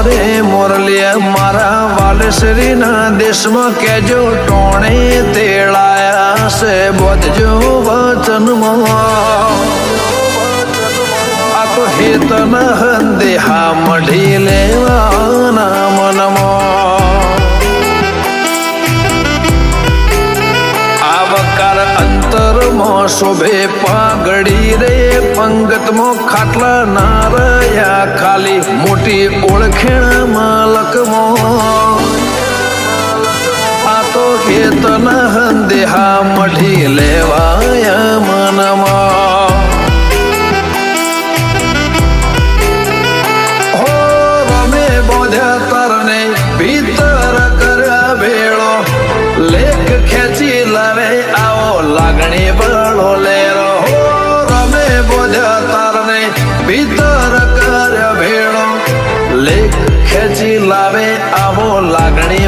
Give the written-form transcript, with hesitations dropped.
રે મોરલિયા મારા વાલેશ્રીના દેશમાં કેજો ટોણે તેડાયા છે બોધજો વચનમાં આ તો હેતન દેહા મઢી લેવાના મનમાં આવકાર અંતરમાં શોભે પાઘડી રે પંગતમાં ખાટલા ના રહ્યા ખાલી મોટી ઓળખેણ માલકમાં આ તો કેતન દેહા મઢી લેવાયા મનમાં હો રમે બોધ્યા તરને ભીતર કર્યા ભેળો લેખ ખેંચી લાવે આવો લાગણી બળો લેરો હો રમે બોધ્યા તારને ભીતર કર્યા ભેળો લેખ ખેંચી લાવે આવો લાગણી